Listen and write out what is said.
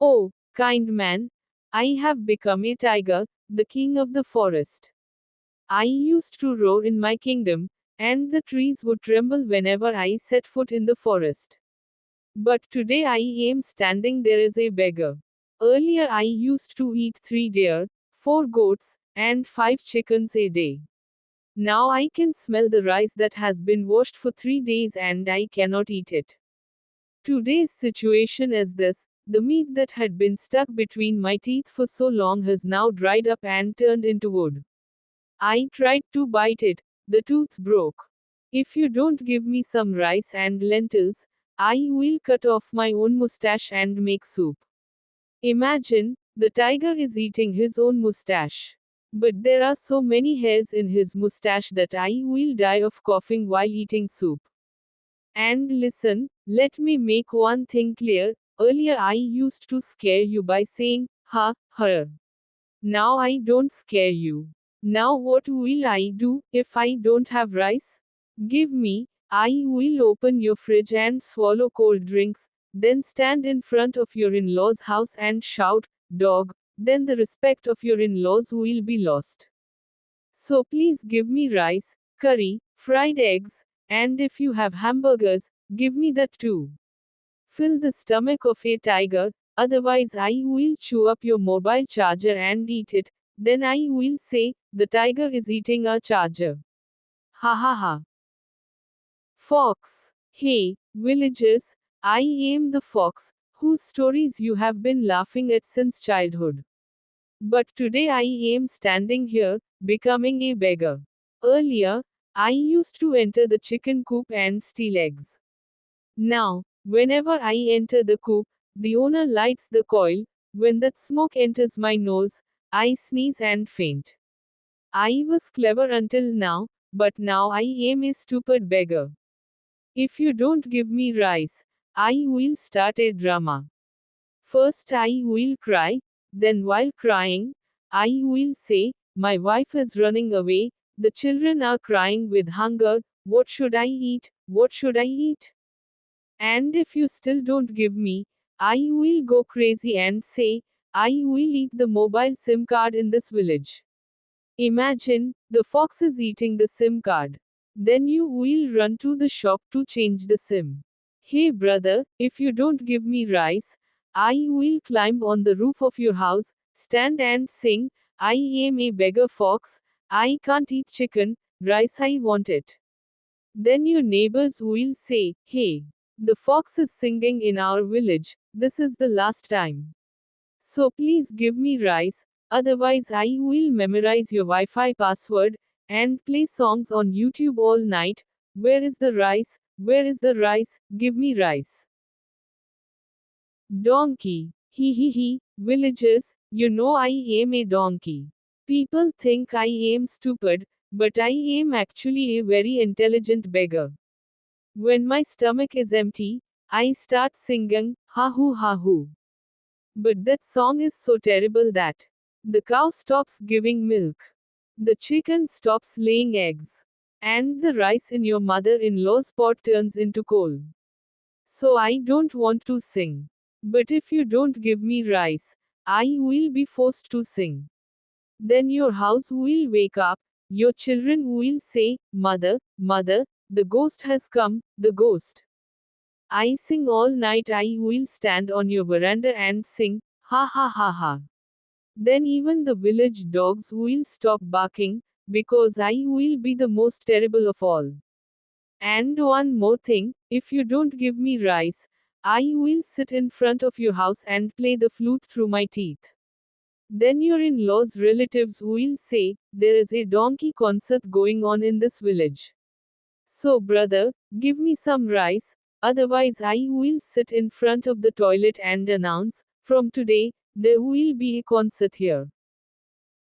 Oh, kind man, I have become a tiger, the king of the forest. I used to roar in my kingdom, and the trees would tremble whenever I set foot in the forest. But today I am standing there as a beggar. Earlier I used to eat 3 deer, 4 goats, and 5 chickens a day. Now I can smell the rice that has been washed for 3 days and I cannot eat it. Today's situation is this: the meat that had been stuck between my teeth for so long has now dried up and turned into wood. I tried to bite it, the tooth broke. If you don't give me some rice and lentils, I will cut off my own mustache and make soup. Imagine, the tiger is eating his own mustache. But there are so many hairs in his mustache that I will die of coughing while eating soup. And listen, let me make one thing clear. Earlier I used to scare you by saying, ha, her. Now I don't scare you. Now what will I do if I don't have rice? Give me, I will open your fridge and swallow cold drinks, then stand in front of your in law's house and shout, dog, then the respect of your in laws will be lost. So please give me rice, curry, fried eggs, and if you have hamburgers, give me that too. Fill the stomach of a tiger, otherwise I will chew up your mobile charger and eat it, then I will say, the tiger is eating our charger. Ha ha ha. Fox. Hey, villagers, I am the fox, whose stories you have been laughing at since childhood. But today I am standing here, becoming a beggar. Earlier, I used to enter the chicken coop and steal eggs. Now, whenever I enter the coop, the owner lights the coil. When that smoke enters my nose, I sneeze and faint. I was clever until now, but now I am a stupid beggar. If you don't give me rice, I will start a drama. First I will cry, then while crying, I will say, my wife is running away, the children are crying with hunger, what should I eat, what should I eat? And if you still don't give me, I will go crazy and say, I will eat the mobile SIM card in this village. Imagine, the fox is eating the SIM card. Then you will run to the shop to change the SIM. Hey brother, if you don't give me rice, I will climb on the roof of your house, stand and sing, I am a beggar fox, I can't eat chicken, rice I want it. Then your neighbors will say, hey, the fox is singing in our village, this is the last time. So please give me rice, otherwise I will memorize your Wi-Fi password, and play songs on YouTube all night. Where is the rice? Where is the rice? Give me rice. Donkey. He. Villagers, you know I am a donkey. People think I am stupid, but I am actually a very intelligent beggar. When my stomach is empty, I start singing, ha hoo ha hoo. But that song is so terrible that the cow stops giving milk, the chicken stops laying eggs, and the rice in your mother in law's pot turns into coal. So I don't want to sing. But if you don't give me rice, I will be forced to sing. Then your house will wake up, your children will say, Mother, Mother, the ghost has come, the ghost. I sing all night, I will stand on your veranda and sing, ha ha ha ha. Then even the village dogs will stop barking, because I will be the most terrible of all. And one more thing, if you don't give me rice, I will sit in front of your house and play the flute through my teeth. Then your in law's relatives will say, there is a donkey concert going on in this village. So, brother, give me some rice, otherwise, I will sit in front of the toilet and announce, from today, there will be a concert here.